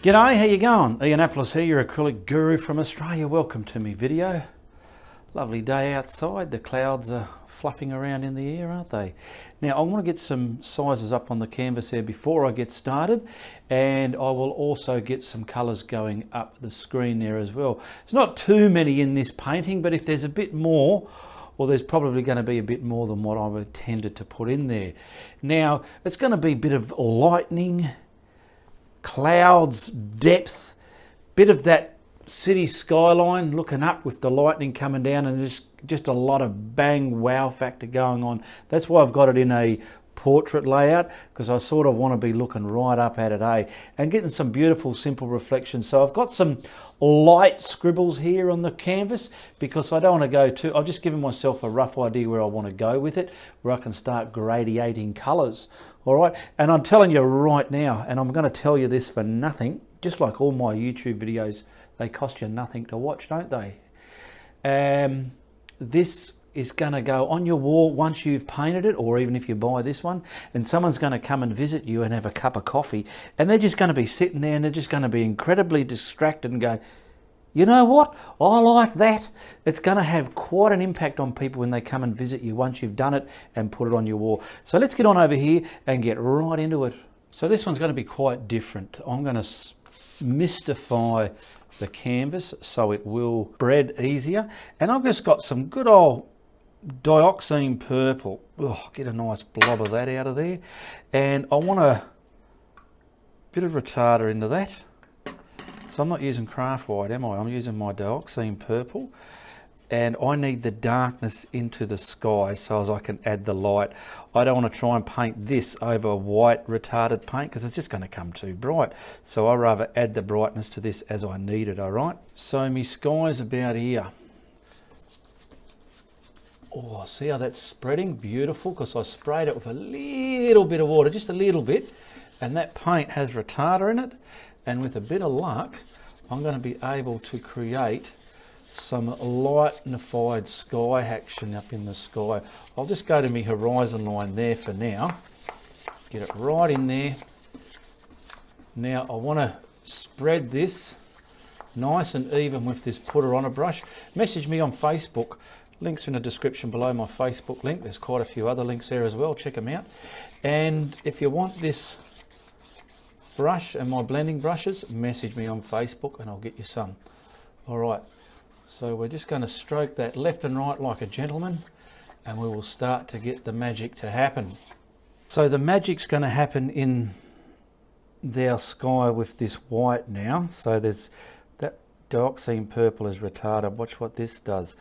G'day, how you going? Ianapolis here, your acrylic guru from Australia. Welcome to me video. Lovely day outside. The clouds are fluffing around in the air, aren't they? Now I want to get some sizes up on the canvas there before I get started, and I will also get some colours going up the screen there as well. There's not too many in this painting, but if there's a bit more, well, there's probably going to be a bit more than what I've intended to put in there. Now it's going to be a bit of lightning, clouds, depth, bit of that city skyline looking up with the lightning coming down, and just a lot of bang wow factor going on. That's why I've got it in a portrait layout, because I sort of want to be looking right up at it, and getting some beautiful simple reflections. So I've got some light scribbles here on the canvas because I don't want to go too, I've just given myself a rough idea where I want to go with it, where I can start gradiating colours. All right, and I'm telling you right now, and I'm going to tell you this for nothing, just like all my YouTube videos, they cost you nothing to watch, don't they? This is going to go on your wall once you've painted it, or even if you buy this one, and someone's going to come and visit you and have a cup of coffee, and they're just going to be sitting there and they're just going to be incredibly distracted and go, you know what, I like that. It's going to have quite an impact on people when they come and visit you once you've done it and put it on your wall. So let's get on over here and get right into it. So this one's going to be quite different. I'm going to mystify the canvas so it will spread easier, and I've just got some good old dioxine purple. Oh, get a nice blob of that out of there, and I want a bit of retarder into that. So I'm not using craft white, am I? I'm using my dioxine purple, and I need the darkness into the sky so as I can add the light. I don't want to try and paint this over white retarded paint because it's just going to come too bright. So I rather add the brightness to this as I need it, all right? So my sky's about here. Oh, see how that's spreading? Beautiful, because I sprayed it with a little bit of water, just a little bit, and that paint has retarder in it, and with a bit of luck, I'm going to be able to create some lightnified sky action up in the sky. I'll just go to my horizon line there for now, get it right in there. Now I want to spread this nice and even with this putter on a brush. Message me on Facebook. Links in the description below, my Facebook link. There's quite a few other links there as well. Check them out. And if you want this brush and my blending brushes, message me on Facebook and I'll get you some. All right. So we're just going to stroke that left and right like a gentleman, and we will start to get the magic to happen. So the magic's going to happen in their sky with this white now. So there's that dioxine purple is retarded. Watch what this does.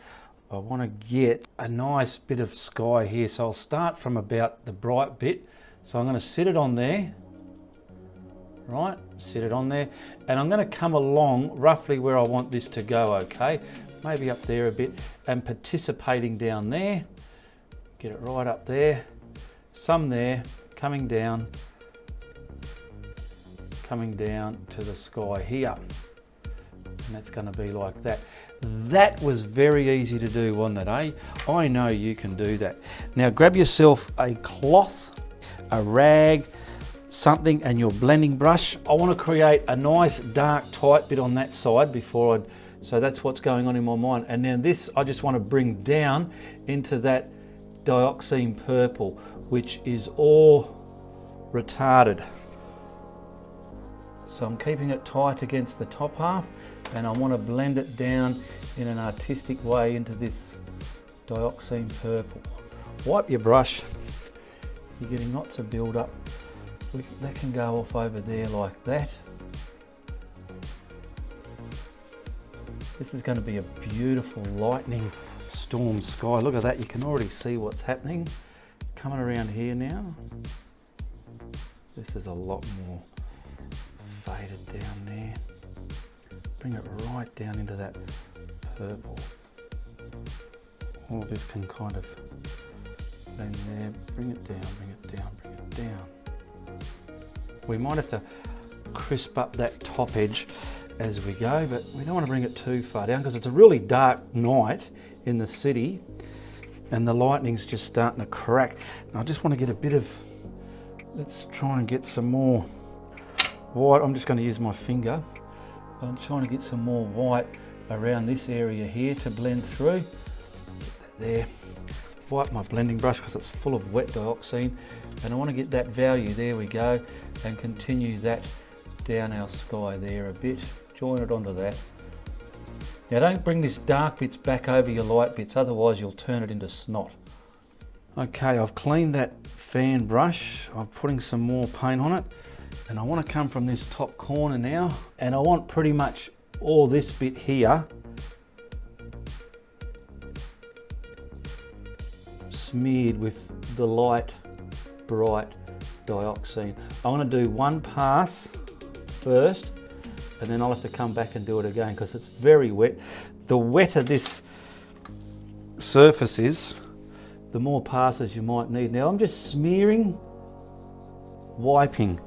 I want to get a nice bit of sky here, so I'll start from about the bright bit. So I'm going to sit it on there, right, sit it on there, and I'm going to come along roughly where I want this to go, okay, maybe up there a bit, and participating down there, get it right up there, some there, coming down to the sky here, and that's going to be like that. That was very easy to do, wasn't it, eh? I know you can do that. Now grab yourself a cloth, a rag, something, and your blending brush. I want to create a nice dark tight bit on that side before so that's what's going on in my mind. And now this I just want to bring down into that dioxine purple, which is all retarded. So I'm keeping it tight against the top half, and I want to blend it down in an artistic way into this dioxine purple. Wipe your brush. You're getting lots of build up. That can go off over there like that. This is going to be a beautiful lightning storm sky. Look at that, you can already see what's happening. Coming around here now. This is a lot more faded down there. Bring it right down into that purple. All this can kind of blend there. Bring it down, bring it down, bring it down. We might have to crisp up that top edge as we go, but we don't want to bring it too far down because it's a really dark night in the city and the lightning's just starting to crack. And I just want to get a bit of, let's try and get some more white. I'm just going to use my finger. I'm trying to get some more white around this area here to blend through. Get that there. Wipe my blending brush because it's full of wet dioxine, and I want to get that value, there we go, and continue that down our sky there a bit. Join it onto that. Now don't bring this dark bits back over your light bits, otherwise you'll turn it into snot. Okay, I've cleaned that fan brush. I'm putting some more paint on it, and I want to come from this top corner now, and I want pretty much all this bit here smeared with the light, bright dioxine. I want to do one pass first, and then I'll have to come back and do it again because it's very wet. The wetter this surface is, the more passes you might need. Now I'm just smearing, wiping.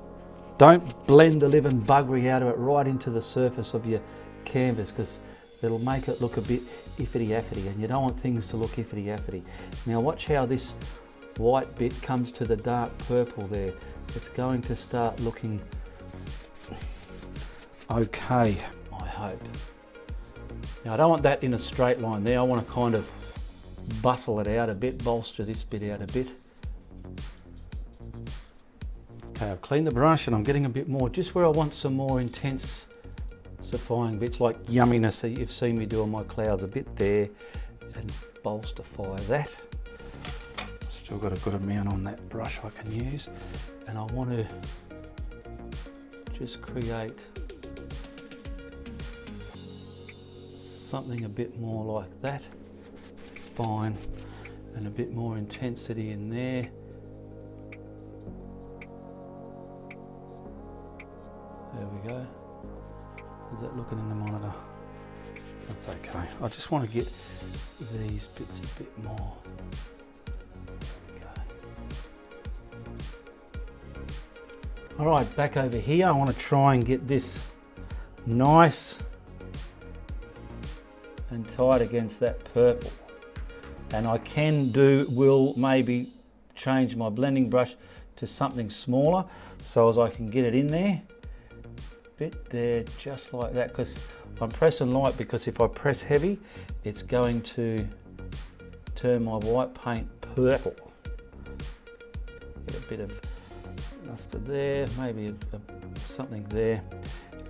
Don't blend the living buggery out of it right into the surface of your canvas, because it'll make it look a bit iffity-affity, and you don't want things to look iffity-affity. Now watch how this white bit comes to the dark purple there. It's going to start looking okay, I hope. Now I don't want that in a straight line there. I want to kind of bustle it out a bit, bolster this bit out a bit. Okay, I've cleaned the brush and I'm getting a bit more just where I want some more intensifying bits, like yumminess that you've seen me do on my clouds, a bit there, and bolsterify that. Still got a good amount on that brush I can use, and I want to just create something a bit more like that, fine, and a bit more intensity in there. There we go. Is that looking in the monitor? That's okay. I just want to get these bits a bit more. Okay. All right, back over here. I want to try and get this nice and tight against that purple. And I will maybe change my blending brush to something smaller so as I can get it in there. Bit there, just like that, because I'm pressing light, because if I press heavy it's going to turn my white paint purple. Get a bit of mustard there, maybe something there,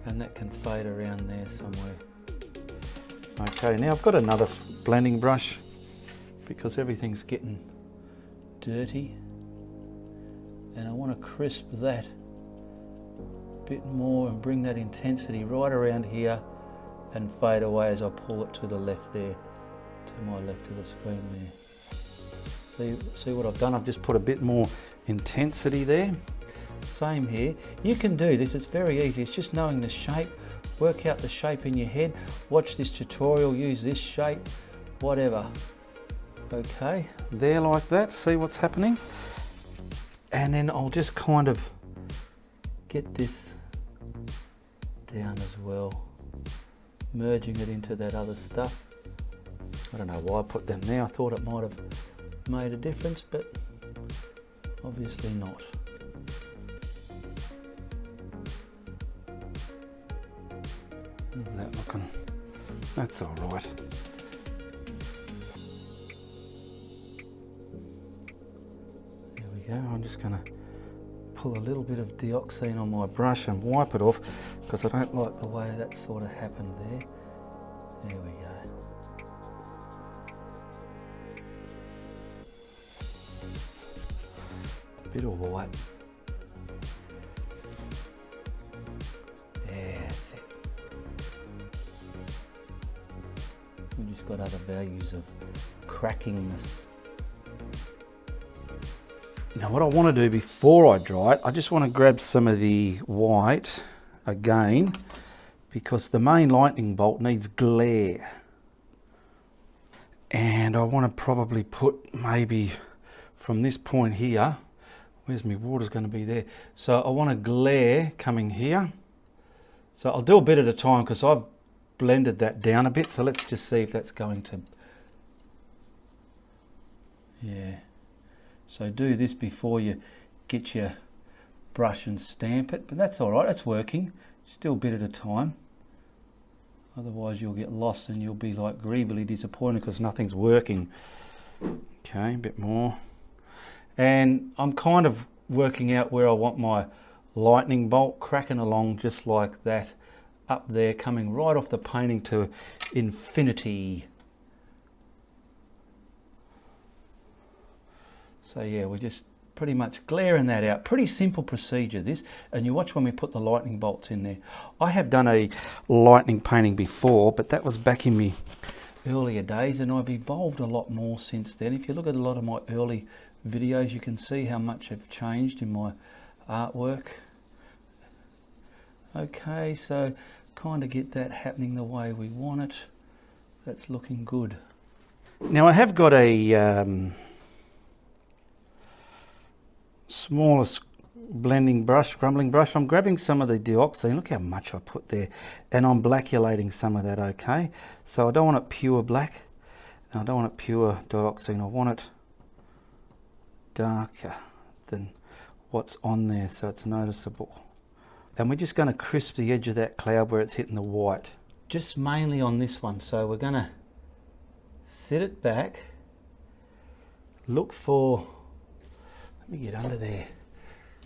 and that can fade around there somewhere. Okay, now I've got another blending brush because everything's getting dirty, and I want to crisp that a bit more and bring that intensity right around here and fade away as I pull it to the left there, to my left of the screen there. See what I've done? I've just put a bit more intensity there. Same here. You can do this, it's very easy. It's just knowing the shape. Work out the shape in your head. Watch this tutorial, use this shape, whatever. Okay, there like that, see what's happening? And then I'll just kind of get this down as well, merging it into that other stuff. I don't know why I put them there. I thought it might have made a difference, but obviously not. How's that looking? That's all right. There we go. I'm just going to pull a little bit of dioxine on my brush and wipe it off, because I don't like the way that sort of happened there. There we go. A bit of white. Yeah, that's it. We've just got other values of crackingness. Now what I want to do before I dry it, I just want to grab some of the white again, because the main lightning bolt needs glare. And I want to probably put maybe from this point here, where's my water's going to be there. So I want a glare coming here. So I'll do a bit at a time because I've blended that down a bit. So let's just see if that's going to, yeah. So do this before you get your brush and stamp it, but that's all right, it's working. Still a bit at a time. Otherwise you'll get lost and you'll be like grievously disappointed because nothing's working. Okay, a bit more. And I'm kind of working out where I want my lightning bolt, cracking along just like that, up there, coming right off the painting to infinity. So yeah, we're just pretty much glaring that out. Pretty simple procedure this, and you watch when we put the lightning bolts in there. I have done a lightning painting before, but that was back in my earlier days, and I've evolved a lot more since then. If you look at a lot of my early videos, you can see how much I've changed in my artwork. Okay, so kind of get that happening the way we want it. That's looking good. Now I have got a smaller blending brush, crumbling brush. I'm grabbing some of the dioxazine. Look how much I put there, and I'm blackulating some of that. Okay, so I don't want it pure black, and I don't want it pure dioxazine. I want it darker than what's on there, so it's noticeable. And we're just going to crisp the edge of that cloud where it's hitting the white, just mainly on this one. So we're going to set it back, look for, let me get under there,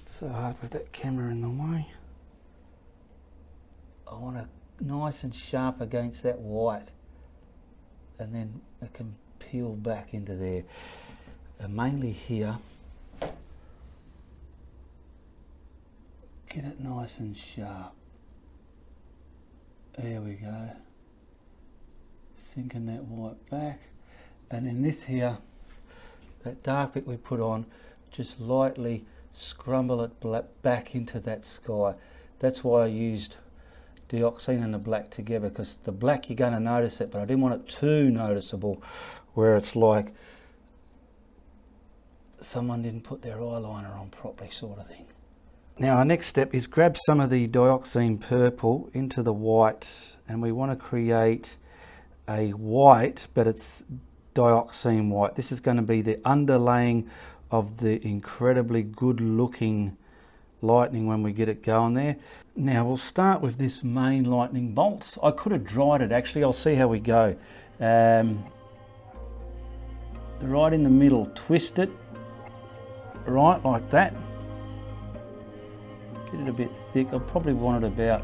it's so hard with that camera in the way. I want it nice and sharp against that white, and then it can peel back into there. And mainly here, get it nice and sharp. There we go. Sinking that white back. And then this here, that dark bit we put on, just lightly scrumble it back into that sky. That's why I used dioxazine and the black together, because the black you're going to notice it, but I didn't want it too noticeable where it's like someone didn't put their eyeliner on properly, sort of thing. Now our next step is grab some of the dioxazine purple into the white, and we want to create a white, but it's dioxazine white. This is going to be the underlaying of the incredibly good looking lightning when we get it going there. Now we'll start with this main lightning bolts. I could have dried it actually, I'll see how we go. Right in the middle, twist it, right like that. Get it a bit thick. I probably want it about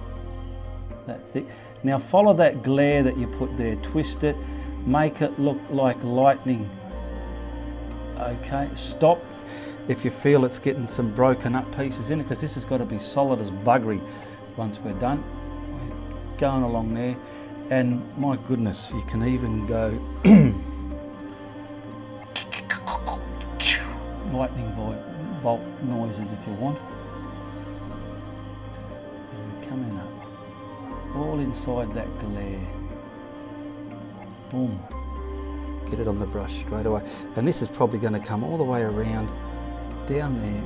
that thick. Now follow that glare that you put there, twist it, make it look like lightning. Okay, stop if you feel it's getting some broken up pieces in it, because this has got to be solid as buggery once we're done. We're going along there, and my goodness, you can even go lightning bolt noises if you want. And we're coming up, all inside that glare. Boom. Get it on the brush straight away. And this is probably going to come all the way around down there.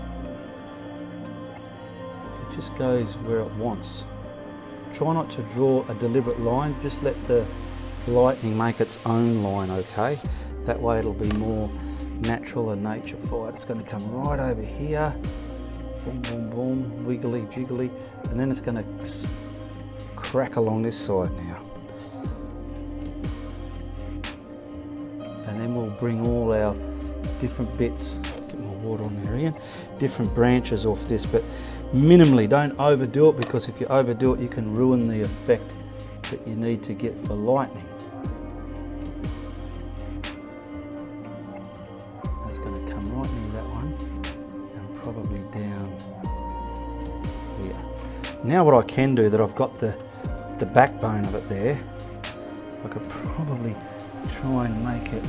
It just goes where it wants. Try not to draw a deliberate line, just let the lightning make its own line, okay? That way it'll be more natural and nature-fied. It's going to come right over here, boom, boom, boom, wiggly, jiggly, and then it's going to crack along this side now. And then we'll bring all our different bits, get more water on there again, different branches off this, but minimally, don't overdo it, because if you overdo it, you can ruin the effect that you need to get for lightning. That's going to come right near that one, and probably down here. Now what I can do, that I've got the backbone of it there, I could probably try and make it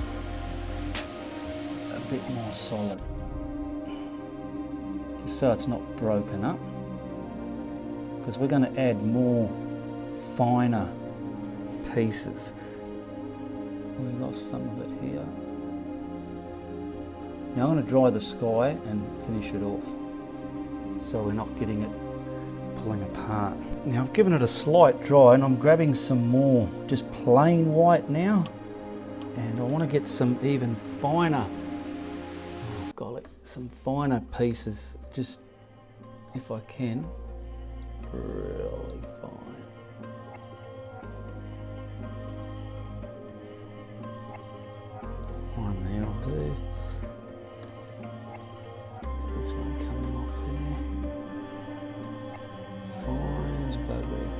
a bit more solid, just so it's not broken up, because we're going to add more finer pieces. We lost some of it here. Now I'm going to dry the sky and finish it off, so we're not getting it pulling apart. Now I've given it a slight dry, and I'm grabbing some more just plain white now. And I want to get some even finer, oh golly, some finer pieces, just if I can, really fine. One there will do. This one coming off here. Fine as buggery.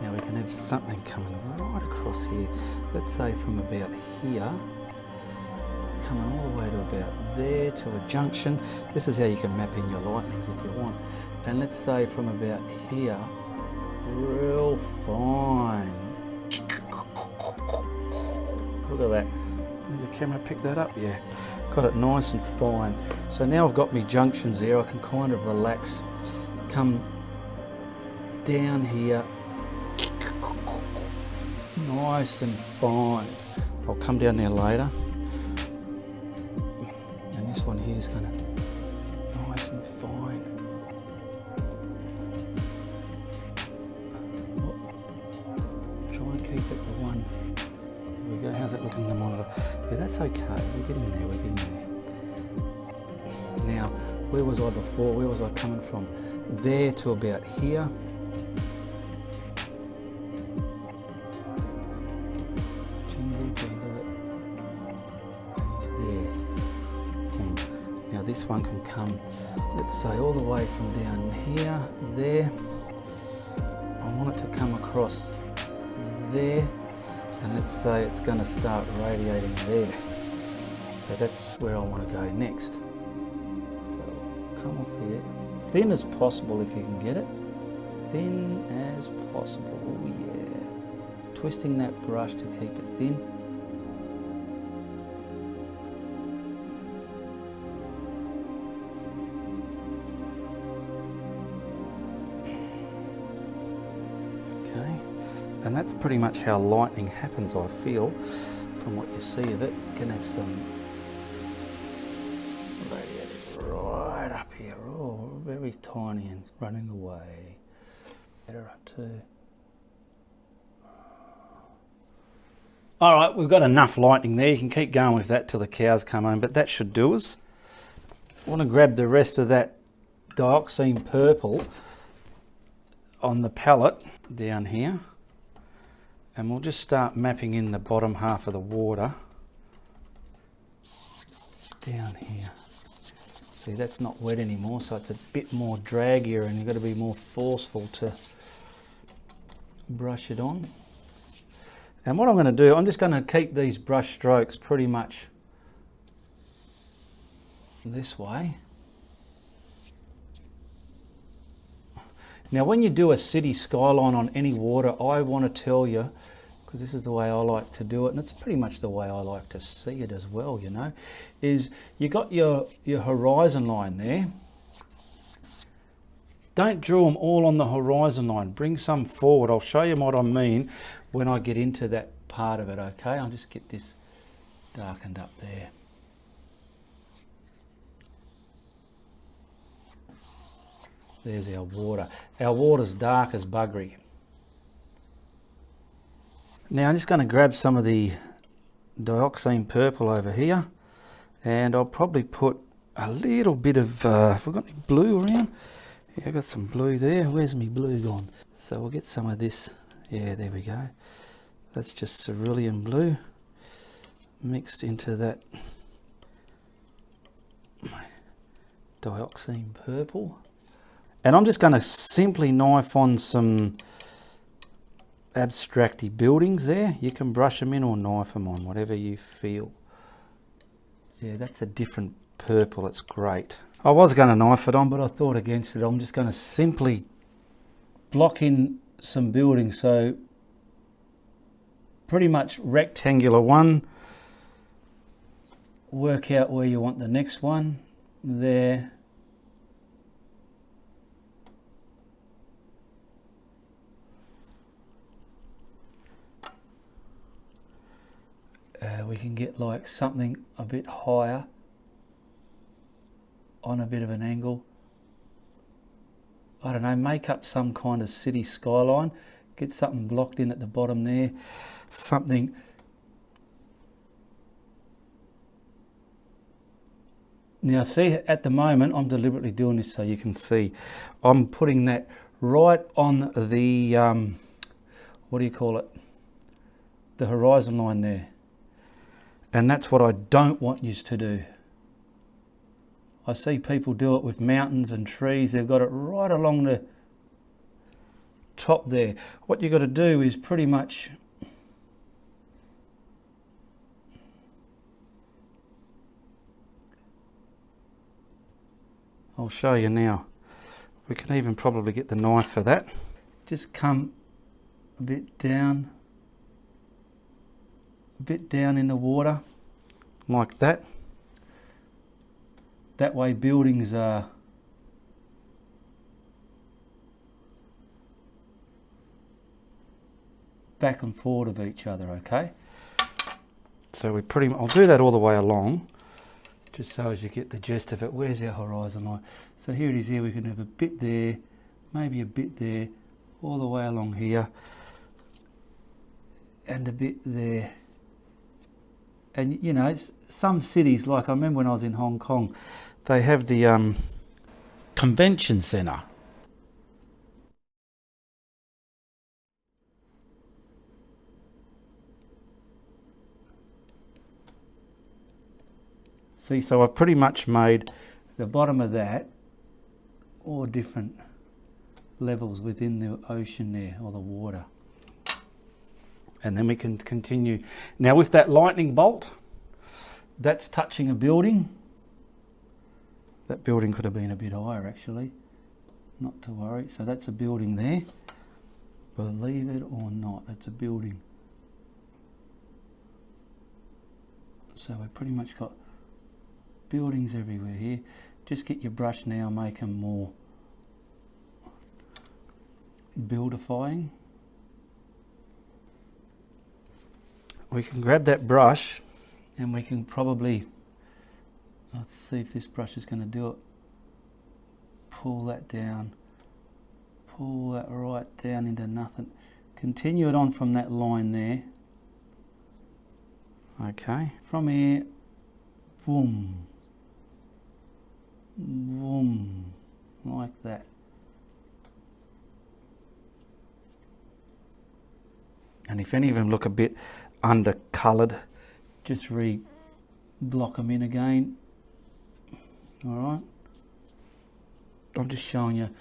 Now we can have something coming right across here. Let's say from about here, coming all the way to about there to a junction. This is how you can map in your lightnings if you want. And let's say from about here, real fine. Look at that. Did the camera pick that up? Yeah. Got it nice and fine. So now I've got my junctions there. I can kind of relax. Come down here. Nice and fine. I'll come down there later. And this one here is going to nice and fine. Try and keep it to one. There we go. How's that looking in the monitor? Yeah, that's okay. We're getting there. We're getting there. Now, where was I before? Where was I coming from? There to about here. This one can come, let's say, all the way from down here, there. I want it to come across there, and let's say it's going to start radiating there. So that's where I want to go next. So come off here, thin as possible if you can get it. Thin as possible, oh yeah. Twisting that brush to keep it thin. And that's pretty much how lightning happens, I feel, from what you see of it. You can have some radiating right up here, oh, very tiny and running away. Better up too. All right, we've got enough lightning there. You can keep going with that till the cows come home, but that should do us. I want to grab the rest of that dioxine purple on the palette down here. And we'll just start mapping in the bottom half of the water down here. See, that's not wet anymore, so it's a bit more draggier and you've got to be more forceful to brush it on. And what I'm going to do, I'm just going to keep these brush strokes pretty much this way. Now when you do a city skyline on any water, I want to tell you, because this is the way I like to do it, and it's pretty much the way I like to see it as well, you know, is you got your horizon line there. Don't draw them all on the horizon line. Bring some forward. I'll show you what I mean when I get into that part of it, okay? I'll just get this darkened up there. There's our water. Our water's dark as buggery. Now I'm just going to grab some of the dioxine purple over here, and I'll probably put a little bit of, have I got any blue around? Yeah, I've got some blue there. Where's my blue gone? So we'll get some of this. Yeah, there we go. That's just cerulean blue mixed into that dioxine purple. And I'm just going to simply knife on some abstracty buildings there. You can brush them in or knife them on, whatever you feel. Yeah, that's a different purple. It's great. I was going to knife it on, but I thought against it. I'm just going to simply block in some buildings. So pretty much rectangular one. Work out where you want the next one. There. We can get like something a bit higher on a bit of an angle. I don't know, make up some kind of city skyline. Get something blocked in at the bottom there. Something Now see, at the moment, I'm deliberately doing this so you can see. I'm putting that right on the, what do you call it? The horizon line there. And that's what I don't want you to do. I see people do it with mountains and trees. They've got it right along the top there. What you've got to do is pretty much I'll show you now. We can even probably get the knife for that. Just come a bit down in the water like that. That way buildings are back and forward of each other, okay? So we pretty much, I'll do that all the way along, just so as you get the gist of it. Where's our horizon line? So here it is here, we can have a bit there, maybe a bit there, all the way along here, and a bit there. And you know, some cities, like I remember when I was in Hong Kong, they have the convention centre. See, so I've pretty much made the bottom of that all different levels within the ocean there, or the water. And then we can continue. Now with that lightning bolt, that's touching a building. That building could have been a bit higher actually, not to worry. So that's a building there. Believe it or not, it's a building. So we've pretty much got buildings everywhere here. Just get your brush now, make them more buildifying. We can grab that brush and we can probably, let's see if this brush is going to do it. Pull that down, pull that right down into nothing. Continue it on from that line there. Okay, from here, boom, boom, like that. And if any of them look a bit undercoloured, just block them in again. Alright, I'm just showing you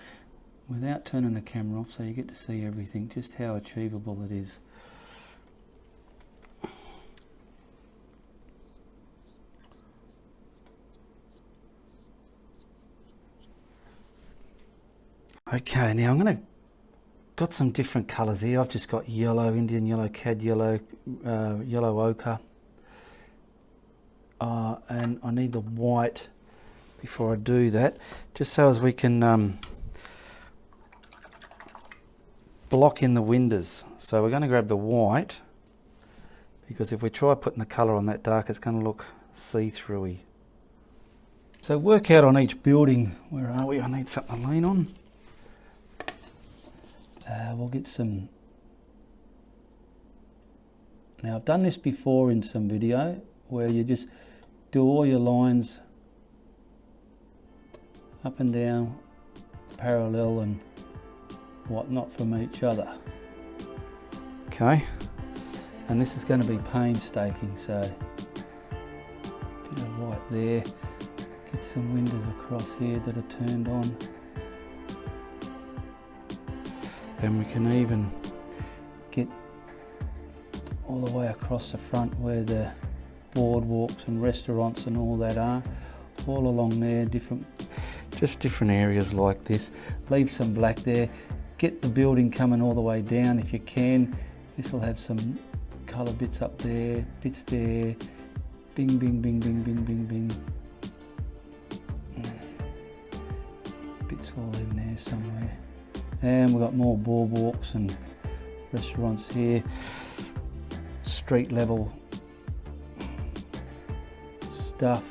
without turning the camera off so you get to see everything, just how achievable it is. Okay, now I'm going to got some different colours here. I've just got yellow, Indian yellow, cad yellow, yellow ochre, and I need the white before I do that, just so as we can block in the windows. So we're going to grab the white, because if we try putting the colour on that dark, it's going to look see-through-y. So work out on each building. Where are we? I need something to lean on. We'll get some. Now I've done this before in some video where you just do all your lines up and down, parallel and whatnot from each other. Okay, and this is going to be painstaking, so bit of white there, get some windows across here that are turned on. And we can even get all the way across the front where the boardwalks and restaurants and all that are, all along there, just different areas like this. Leave some black there, get the building coming all the way down if you can. This will have some colour bits up there, bits there, bing, bing, bing, bing, bing, bing, bing. Bits all in there somewhere. And we've got more boardwalks and restaurants here, street level stuff.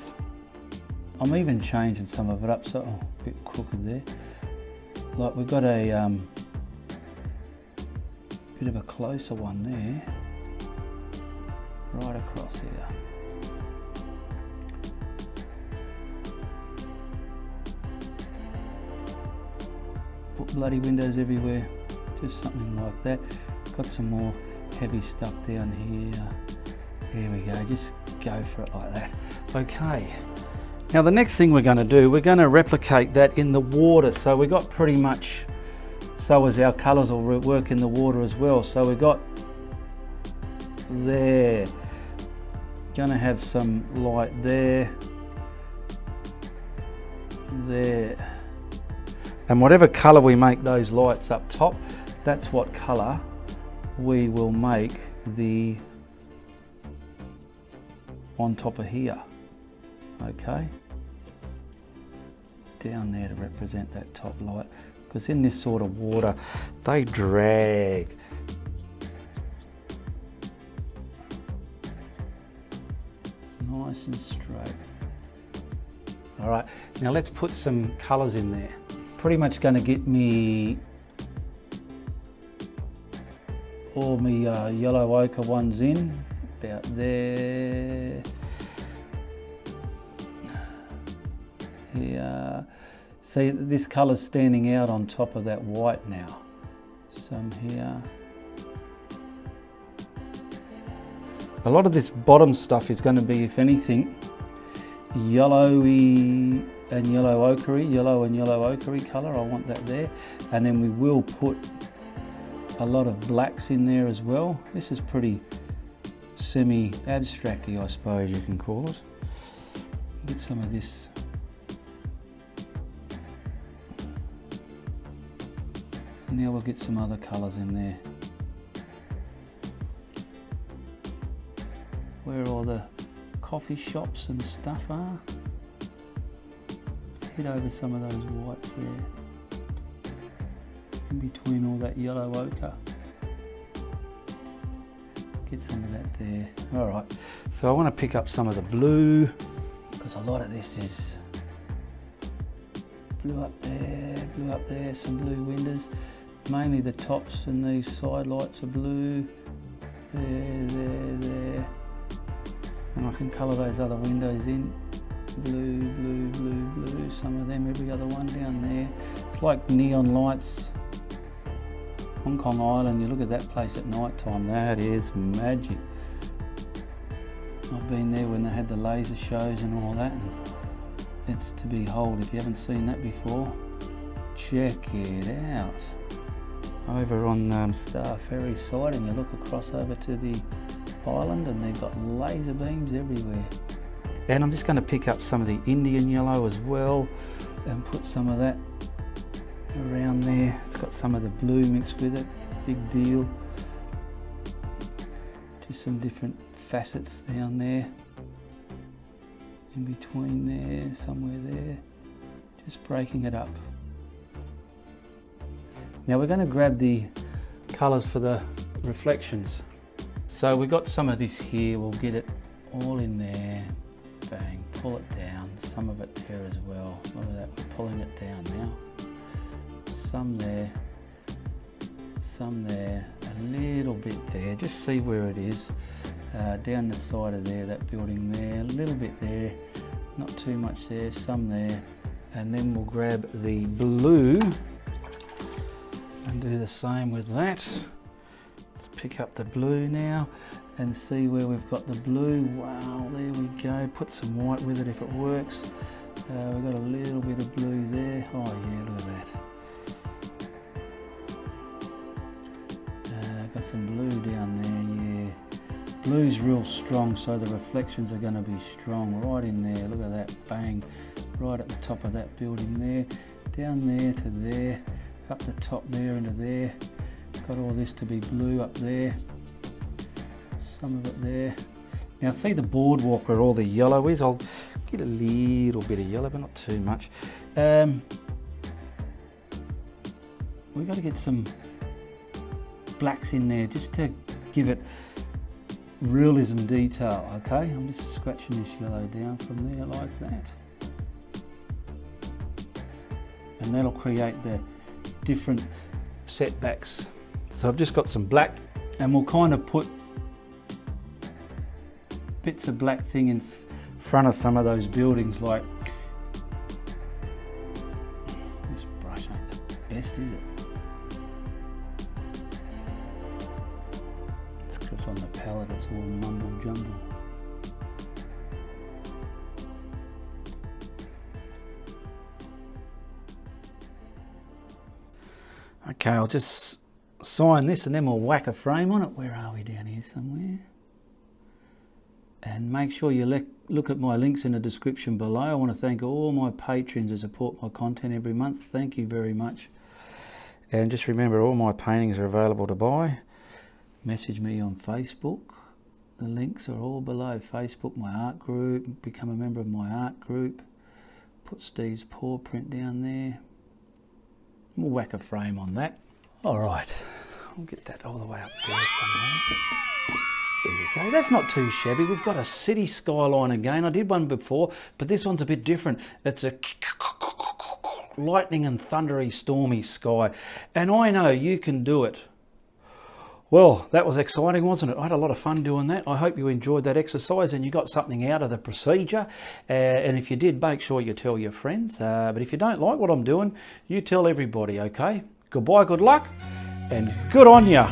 I'm even changing some of it up, so a bit crooked there. Like we've got a bit of a closer one there, right across here. bloody windows everywhere. Just something like that. Got some more heavy stuff down here. There we go, just go for it like that. Okay. Now the next thing we're going to do, we're going to replicate that in the water. So we got pretty much, so as our colours will work in the water as well. So we got there, going to have some light there, there. And whatever colour we make those lights up top, that's what colour we will make the on top of here. Okay, down there to represent that top light, because in this sort of water they drag. Nice and straight. All right, now let's put some colours in there. Pretty much going to get me all my yellow ochre ones in, about there. Here. See, this colour's standing out on top of that white now. Some here. A lot of this bottom stuff is going to be, if anything, yellowy and yellow ochre, yellow and yellow ochre colour. I want that there. And then we will put a lot of blacks in there as well. This is pretty semi-abstracty, I suppose you can call it. Get some of this. Now we'll get some other colours in there. Where all the coffee shops and stuff are. Hit over some of those whites there. In between all that yellow ochre. Get some of that there. Alright, so I want to pick up some of the blue, because a lot of this is blue up there, some blue windows. Mainly the tops and these side lights are blue. There. And I can colour those other windows in. Blue, some of them, every other one down there. It's like neon lights. Hong Kong Island, you look at that place at night time, that is magic. I've been there when they had the laser shows and all that, and it's to behold. If you haven't seen that before, check it out. Over on Star Ferry side, and you look across over to the island, and they've got laser beams everywhere. And I'm just going to pick up some of the Indian yellow as well and put some of that around there. It's got some of the blue mixed with it, big deal. Just some different facets down there, in between there, somewhere there, just breaking it up. Now we're going to grab the colours for the reflections. So we've got some of this here, we'll get it all in there, bang, pull it down, some of it there as well. Look at that, we're pulling it down now. Some there, a little bit there, just see where it is. Down the side of there, that building there, a little bit there, not too much there, some there. And then we'll grab the blue and do the same with that. Let's pick up the blue now and see where we've got the blue. Wow, there we go. Put some white with it if it works. We've got a little bit of blue there. Oh yeah, look at that. Got some blue down there, yeah. Blue's real strong, so the reflections are going to be strong right in there. Look at that, bang, right at the top of that building there. Down there to there. Up the top there into there. Got all this to be blue up there. Some of it there. Now see the boardwalk where all the yellow is? I'll get a little bit of yellow, but not too much. We've got to get some blacks in there just to give it realism detail, okay? I'm just scratching this yellow down from there like that. And that'll create the different setbacks. So I've just got some black, and we'll kind of put bits of black thing in front of some of those buildings, like this brush ain't the best, is it? It's because on the palette it's all mumble jumble. Okay, I'll just sign this and then we'll whack a frame on it. Where are we? Down here somewhere. And make sure you look at my links in the description below. I want to thank all my patrons who support my content every month. Thank you very much. And just remember, all my paintings are available to buy. Message me on Facebook. The links are all below. Facebook, my art group. Become a member of my art group. Put Steve's paw print down there. We'll whack a frame on that. All right, I'll get that all the way up there somewhere. There you go. That's not too shabby. We've got a city skyline again. I did one before, but this one's a bit different. It's a lightning and thundery, stormy sky. And I know you can do it. Well, that was exciting, wasn't it? I had a lot of fun doing that. I hope you enjoyed that exercise and you got something out of the procedure. And if you did, make sure you tell your friends. But if you don't like what I'm doing, you tell everybody, okay? Goodbye, good luck, and good on ya.